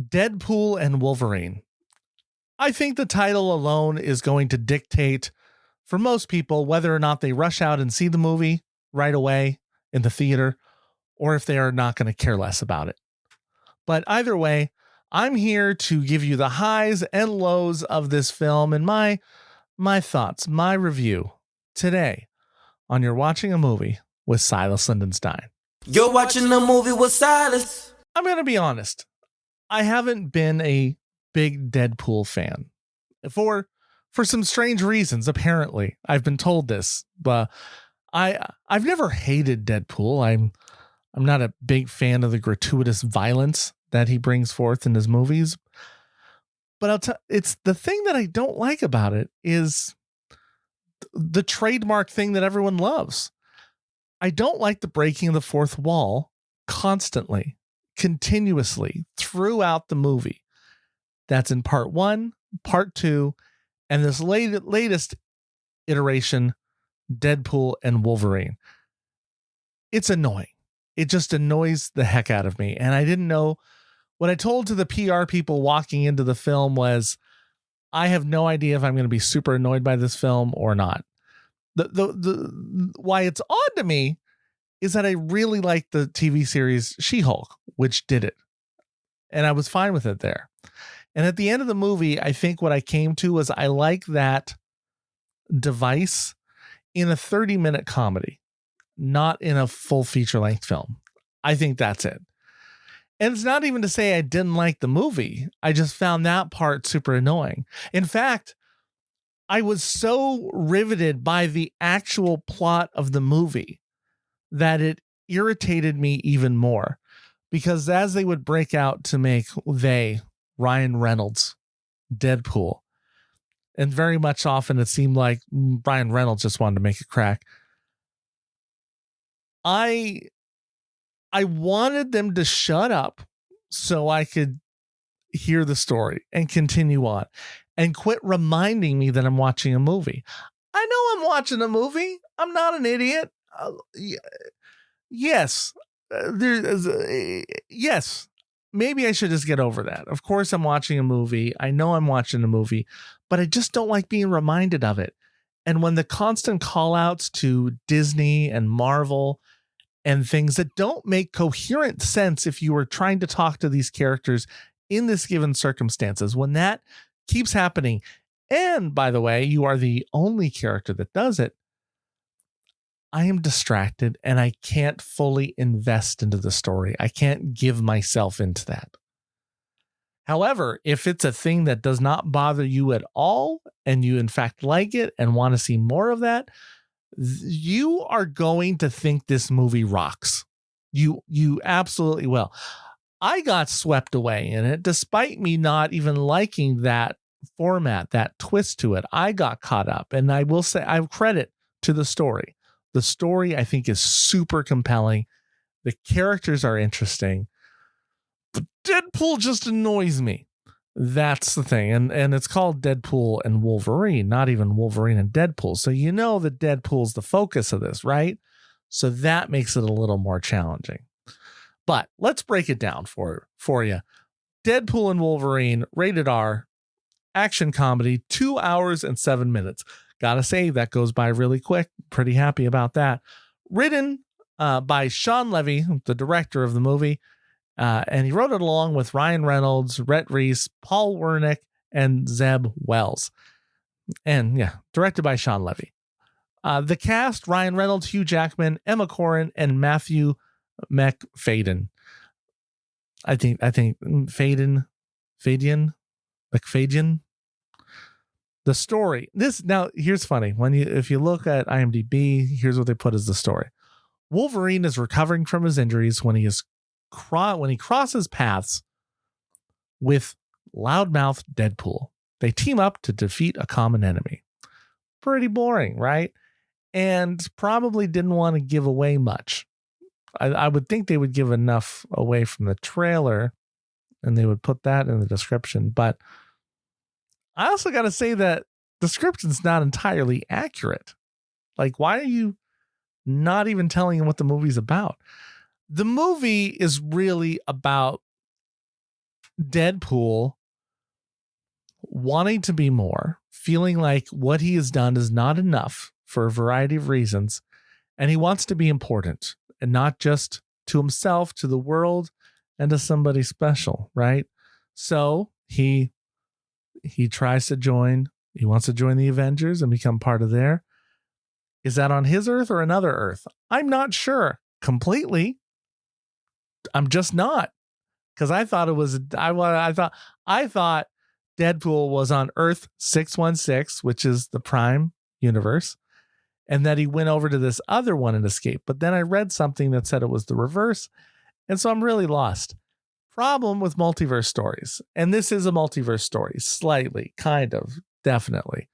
Deadpool and Wolverine. I think the title alone is going to dictate for most people whether or not they rush out and see the movie right away in the theater, or if they are not going to care less about it. But either way, I'm here to give you the highs and lows of this film and my thoughts, my review today on You're Watching a Movie with Silas Lindenstein. You're watching a movie with Silas. I'm going to be honest. I haven't been a big Deadpool fan for some strange reasons. Apparently, I've been told this, but I've never hated Deadpool. I'm not a big fan of the gratuitous violence that he brings forth in his movies. But it's the thing that I don't like about it is the trademark thing that everyone loves. I don't like the breaking of the fourth wall constantly, continuously throughout the movie. That's in part 1, part 2, and this latest iteration, Deadpool and Wolverine. It's annoying. It just annoys the heck out of me. And I didn't know what I told to the PR people walking into the film was, I have no idea if I'm going to be super annoyed by this film or not. The why it's odd to me is that I really like the TV series She-Hulk, which did it. And I was fine with it there. And at the end of the movie, I think what I came to was I like that device in a 30-minute comedy, not in a full feature-length film. I think that's it. And it's not even to say I didn't like the movie. I just found that part super annoying. In fact, I was so riveted by the actual plot of the movie that it irritated me even more. Because as they would break out to make Ryan Reynolds, Deadpool, and very much often it seemed like Ryan Reynolds just wanted to make a crack. I wanted them to shut up so I could hear the story and continue on and quit reminding me that I'm watching a movie. I know I'm watching a movie. I'm not an idiot. Yes. Yes. Maybe I should just get over that. Of course, I'm watching a movie. I know I'm watching a movie, but I just don't like being reminded of it. And when the constant call outs to Disney and Marvel and things that don't make coherent sense if you were trying to talk to these characters in this given circumstances, when that keeps happening, and by the way, you are the only character that does it, I am distracted and I can't fully invest into the story. I can't give myself into that. However, if it's a thing that does not bother you at all, and you in fact like it and want to see more of that, you are going to think this movie rocks. You absolutely will. I got swept away in it, despite me not even liking that format, that twist to it. I got caught up, and I will say I have credit to the story. The story, I think, is super compelling. The characters are interesting. But Deadpool just annoys me. That's the thing. And it's called Deadpool and Wolverine, not even Wolverine and Deadpool. So you know that Deadpool's the focus of this, right? So that makes it a little more challenging. But let's break it down for you. Deadpool and Wolverine, rated R, action comedy, 2 hours and 7 minutes. Gotta say, that goes by really quick. Pretty happy about that. Written by Sean Levy, the director of the movie. And he wrote it along with Ryan Reynolds, Rhett Reese, Paul Wernick, and Zeb Wells. And yeah, directed by Sean Levy. The cast, Ryan Reynolds, Hugh Jackman, Emma Corrin, and Matthew McFadden. I think McFadden. The story. Here's funny. If you look at IMDb, here's what they put as the story. Wolverine is recovering from his injuries when he crosses paths with loudmouth Deadpool. They team up to defeat a common enemy. Pretty boring, right? And probably didn't want to give away much. I would think they would give enough away from the trailer, and they would put that in the description. But I also got to say that description's not entirely accurate. Like, why are you not even telling him what the movie's about? The movie is really about Deadpool wanting to be more, feeling like what he has done is not enough for a variety of reasons, and he wants to be important, and not just to himself, to the world, and to somebody special, right? So he tries to join. He wants to join the Avengers and become part of there. Is that on his Earth or another Earth? I'm not sure completely. I'm just not, because I thought it was. I thought Deadpool was on Earth 616, which is the Prime universe, and that he went over to this other one and escaped. But then I read something that said it was the reverse, and so I'm really lost. Problem with multiverse stories, and this is a multiverse story, slightly, kind of, definitely.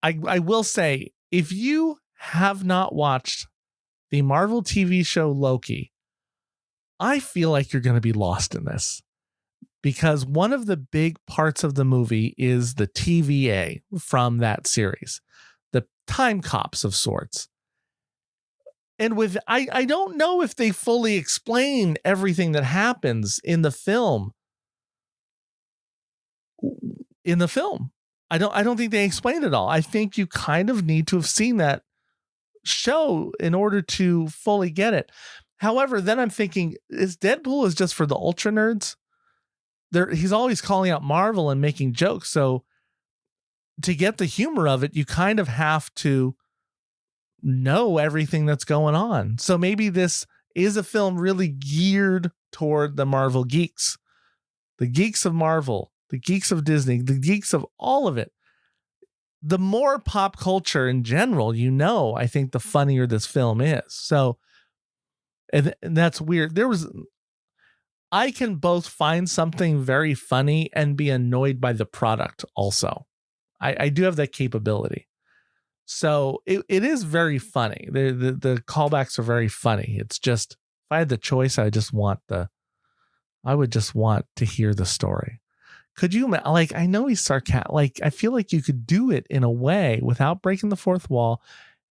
I will say, if you have not watched the Marvel TV show Loki, I feel like you're going to be lost in this, because one of the big parts of the movie is the TVA from that series, the time cops of sorts. And with, I don't know if they fully explain everything that happens in the film. I don't think they explain it all. I think you kind of need to have seen that show in order to fully get it. However, then I'm thinking, is Deadpool is just for the ultra nerds? He's always calling out Marvel and making jokes. So to get the humor of it, you kind of have to know everything that's going on. So maybe this is a film really geared toward the Marvel geeks, the geeks of Marvel, the geeks of Disney, the geeks of all of it. The more pop culture in general, I think the funnier this film is. So, and that's weird. I can both find something very funny and be annoyed by the product also. I do have that capability. So it is very funny. The callbacks are very funny. It's just, if I had the choice, I would just want to hear the story. Could you, like, I know he's sarcastic. Like, I feel like you could do it in a way without breaking the fourth wall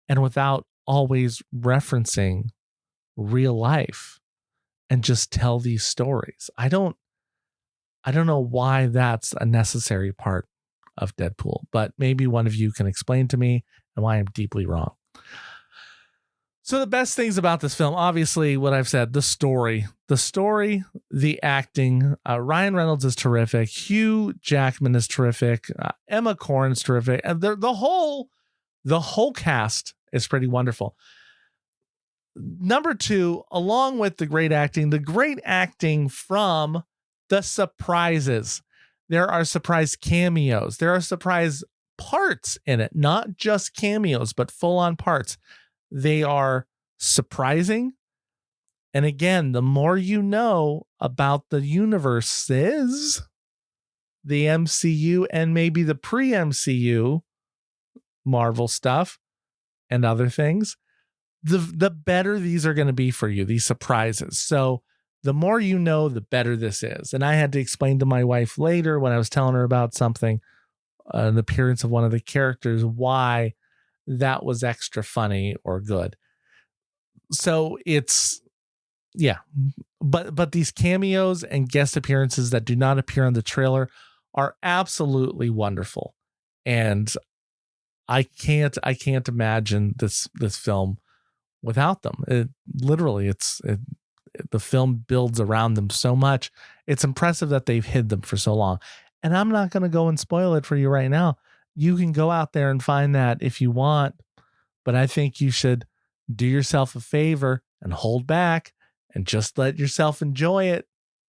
and without always referencing real life and just tell these stories. I don't know why that's a necessary part of Deadpool, but maybe one of you can explain to me and why I'm deeply wrong. So the best things about this film, obviously what I've said, the story, the acting, Ryan Reynolds is terrific. Hugh Jackman is terrific. Emma Corrin's terrific. And the whole cast is pretty wonderful. Number two, along with the great acting from the surprises. There are surprise cameos. There are surprise parts in it, not just cameos, but full-on parts. They are surprising. And again, the more you know about the universes, the MCU and maybe the pre-MCU Marvel stuff and other things, the better these are going to be for you, these surprises. So the more you know, the better this is. And I had to explain to my wife later when I was telling her about something, an appearance of one of the characters, why that was extra funny or good. So it's, yeah. But these cameos and guest appearances that do not appear on the trailer are absolutely wonderful. And I can't imagine this film without them. The film builds around them so much. It's impressive that they've hid them for so long. And I'm not going to go and spoil it for you right now. You can go out there and find that if you want, but I think you should do yourself a favor and hold back and just let yourself enjoy it.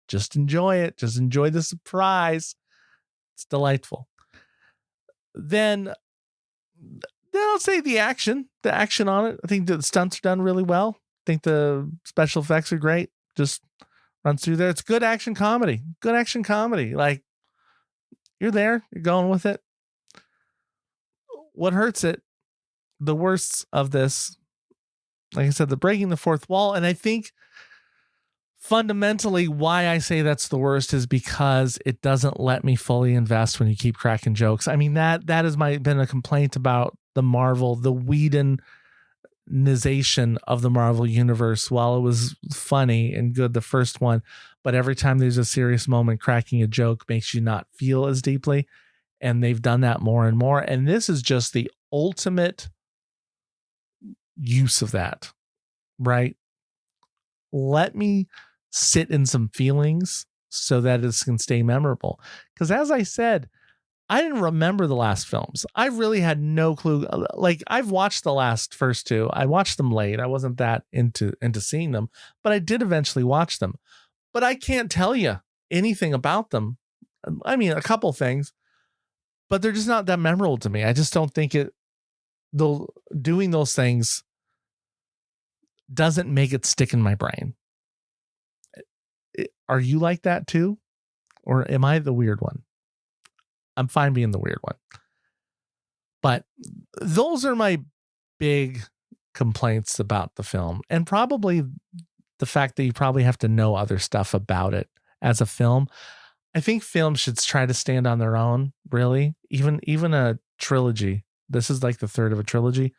Just enjoy it. Just enjoy the surprise. It's delightful. Then I'll say the action on it. I think the stunts are done really well. I think the special effects are great. Just runs through there. It's good action comedy. Like, you're there. You're going with it. What hurts it, the worst of this, like I said, the breaking the fourth wall. And I think fundamentally why I say that's the worst is because it doesn't let me fully invest when you keep cracking jokes. I mean, that has been a complaint about the Marvel, the Whedon modernization of the Marvel universe. While it was funny and good, the first one, but every time there's a serious moment, cracking a joke makes you not feel as deeply. And they've done that more and more. And this is just the ultimate use of that, right? Let me sit in some feelings so that it can stay memorable. Because as I said, I didn't remember the last films. I really had no clue. Like, I've watched the first two. I watched them late. I wasn't that into seeing them, but I did eventually watch them. But I can't tell you anything about them. I mean, a couple things, but they're just not that memorable to me. I just don't think doing those things doesn't make it stick in my brain. Are you like that too? Or am I the weird one? I'm fine being the weird one. But those are my big complaints about the film. And probably the fact that you probably have to know other stuff about it as a film. I think films should try to stand on their own, really. Even a trilogy. This is like the third of a trilogy.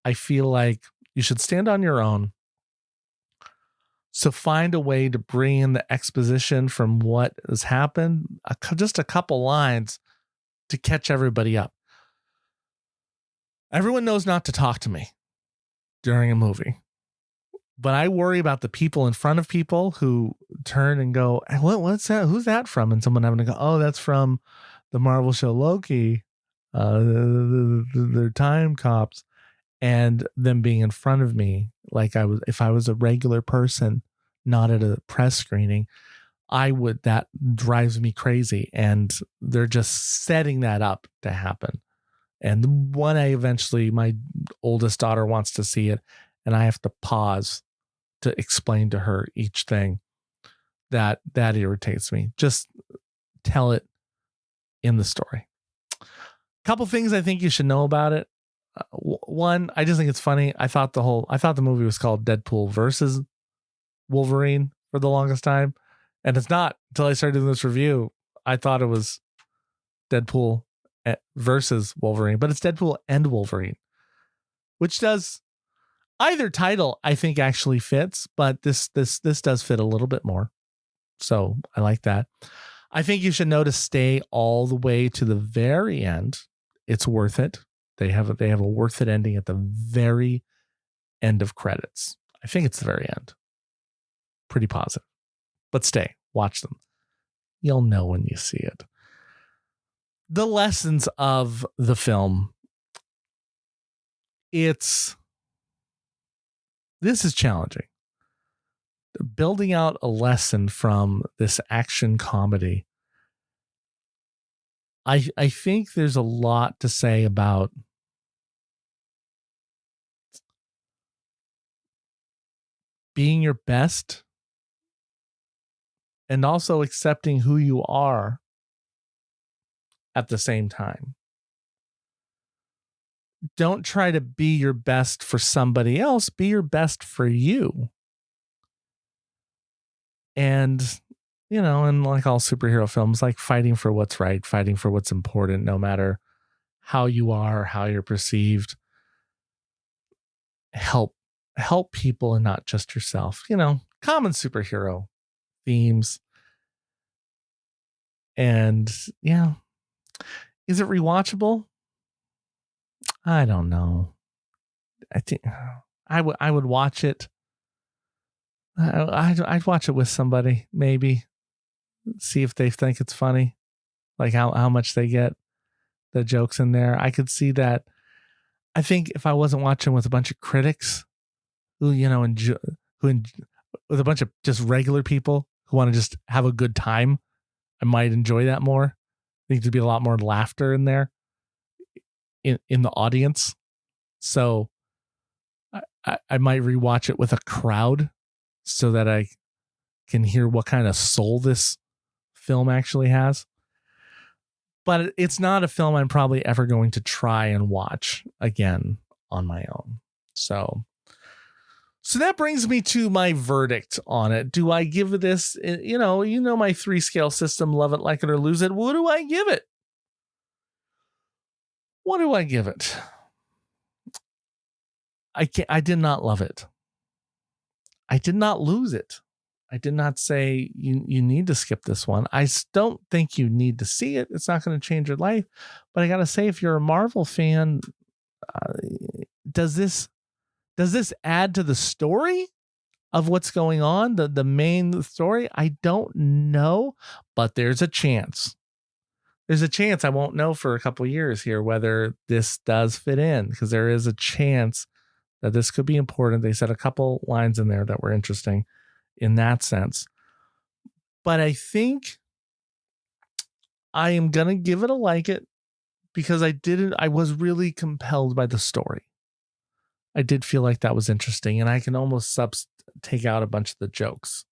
I feel like you should stand on your own. So find a way to bring in the exposition from what has happened, just a couple lines to catch everybody up. Everyone knows not to talk to me during a movie, but I worry about the people in front of people who turn and go, what's that? Who's that from? And someone having to go, oh, that's from the Marvel show Loki. They're time cops. And them being in front of me, like if I was a regular person, not at a press screening, that drives me crazy. And they're just setting that up to happen. And when my oldest daughter wants to see it, and I have to pause to explain to her each thing, that irritates me. Just tell it in the story. A couple things I think you should know about it. One, I just think it's funny. I thought the movie was called Deadpool versus Wolverine for the longest time. And it's not until I started doing this review. I thought it was Deadpool versus Wolverine, but it's Deadpool and Wolverine, which does either title I think actually fits, but this does fit a little bit more. So I like that. I think you should know to stay all the way to the very end. It's worth it. They have a worth it ending at the very end of credits. I think it's the very end. Pretty positive. But stay, watch them. You'll know when you see it. The lessons of the film. This is challenging. Building out a lesson from this action comedy. I think there's a lot to say about being your best and also accepting who you are at the same time. Don't try to be your best for somebody else. Be your best for you. And, and like all superhero films, like fighting for what's right, fighting for what's important, no matter how you are, how you're perceived. Help people and not just yourself. Common superhero themes. And yeah. Is it rewatchable? I don't know. I think I would watch it. I'd watch it with somebody, maybe. See if they think it's funny. Like how much they get the jokes in there. I could see that. I think if I wasn't watching with a bunch of critics who, with a bunch of just regular people who want to just have a good time, I might enjoy that more. I think there'd be a lot more laughter in there in the audience. So I might rewatch it with a crowd so that I can hear what kind of soul this film actually has. But it's not a film I'm probably ever going to try and watch again on my own. So that brings me to my verdict on it. Do I give this, my 3-scale system, love it, like it, or lose it? What do I give it? I did not love it. I did not lose it. I did not say you need to skip this one. I don't think you need to see it. It's not going to change your life. But I got to say, if you're a Marvel fan, does this add to the story of what's going on? The main story? I don't know, but there's a chance. There's a chance I won't know for a couple years here whether this does fit in, because there is a chance that this could be important. They said a couple lines in there that were interesting in that sense. But I think I am going to give it a like it, because I was really compelled by the story. I did feel like that was interesting, and I can almost take out a bunch of the jokes.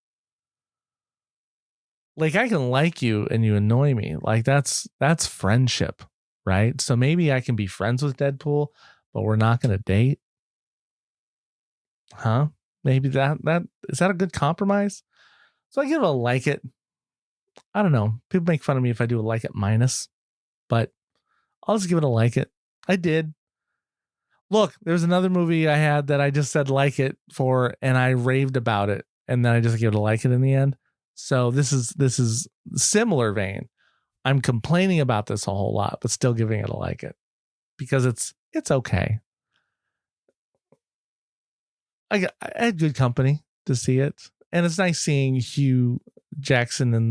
Like, I can like you and you annoy me. Like, that's friendship, right? So maybe I can be friends with Deadpool, but we're not going to date. Huh? Maybe that is that a good compromise? So I give it a like it. I don't know. People make fun of me if I do a like it minus, but I'll just give it a like it. I did. Look, there's another movie I had that I just said like it for, and I raved about it, and then I just gave it a like it in the end. So this is similar vein. I'm complaining about this a whole lot, but still giving it a like it, because it's okay. I had good company to see it, and it's nice seeing Hugh Jackman in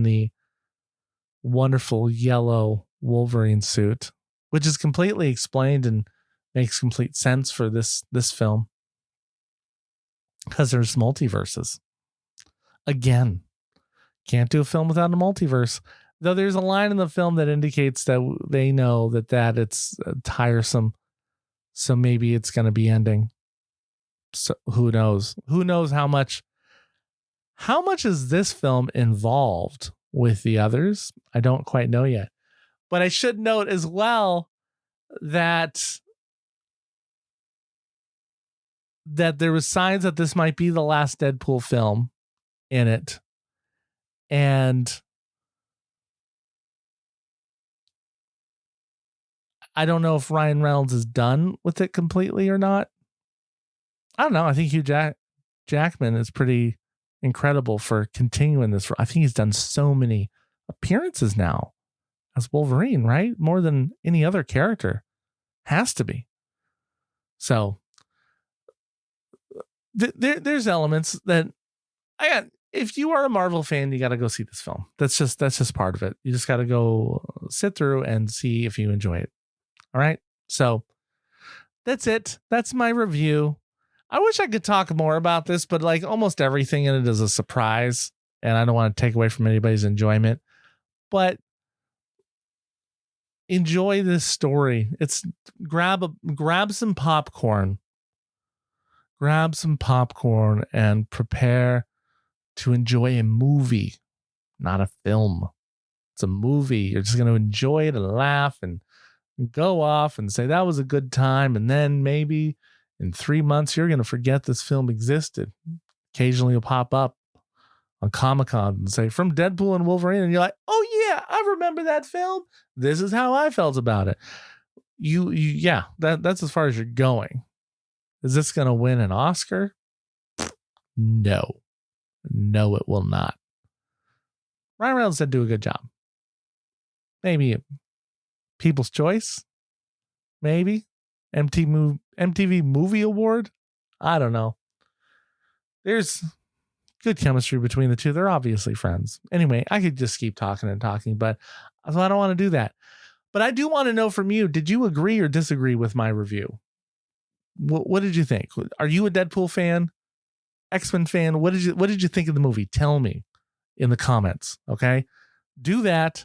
the wonderful yellow Wolverine suit, which is completely explained and makes complete sense for this film, because there's multiverses. Again, can't do a film without a multiverse. Though there's a line in the film that indicates that they know that it's tiresome. So maybe it's going to be ending. So who knows? Who knows how much is this film involved with the others? I don't quite know yet. But I should note as well that there was signs that this might be the last Deadpool film in it. And I don't know if Ryan Reynolds is done with it completely or not. I don't know. I think Hugh Jackman is pretty incredible for continuing this. I think he's done so many appearances now as Wolverine, right? More than any other character. Has to be. So there's elements that if you are a Marvel fan, you got to go see this film. That's just part of it. You just got to go sit through and see if you enjoy it. All right. So that's it. That's my review. I wish I could talk more about this, but like almost everything in it is a surprise, and I don't want to take away from anybody's enjoyment, but enjoy this story. It's grab some popcorn, and prepare to enjoy a movie, not a film. It's a movie. You're just going to enjoy it and laugh and go off and say that was a good time. And then maybe in 3 months, you're going to forget this film existed. Occasionally you'll pop up on Comic-Con and say from Deadpool and Wolverine. And you're like, oh yeah, I remember that film. This is how I felt about it. Yeah, that's as far as you're going. Is this going to win an Oscar? No, it will not. Ryan Reynolds did do a good job. Maybe People's Choice, maybe MTV Movie Award. I don't know. There's good chemistry between the two. They're obviously friends. Anyway, I could just keep talking, but so I don't want to do that. But I do want to know from you, did you agree or disagree with my review? What did you think? Are you a Deadpool fan? X-Men fan? What did you think of the movie? Tell me in the comments. Okay. Do that.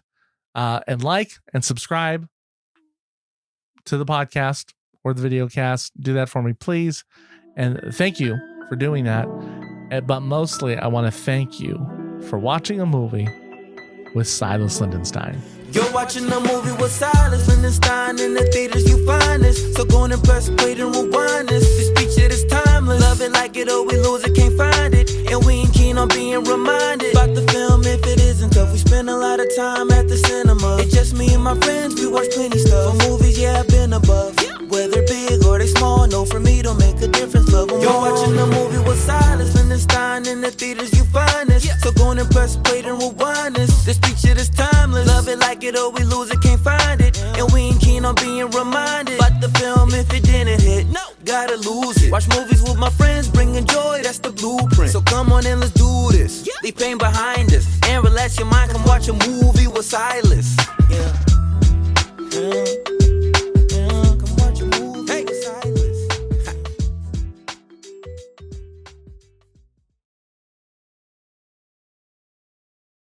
And like and subscribe to the podcast or the video cast. Do that for me, please. And thank you for doing that. But mostly, I want to thank you for watching a movie with Silas Lindenstein. You're watching a movie with Silas Lindenstein. In the theaters you find this. So go and press play and rewind this. This feature is timeless. Love it, like it, or we lose it, can't find it. And we ain't keen on being reminded about the film if it isn't tough. We spend a lot of time at the cinema. It's just me and my friends, we watch plenty stuff. For movies, yeah, I've been above. all know for me don't make a difference. Love them. You're watching a movie with silence, Lindenstein in the theaters you find this. So go and press play and rewind this. This picture is timeless. Love it, like it, or we lose it, can't find it. And we ain't keen on being reminded about the film if it didn't hit. No, gotta lose it. Watch movies with my friends, bringing joy, that's the blueprint. So come on and let's do this. Leave pain behind us and relax your mind. Come watch a movie with Silas. Yeah.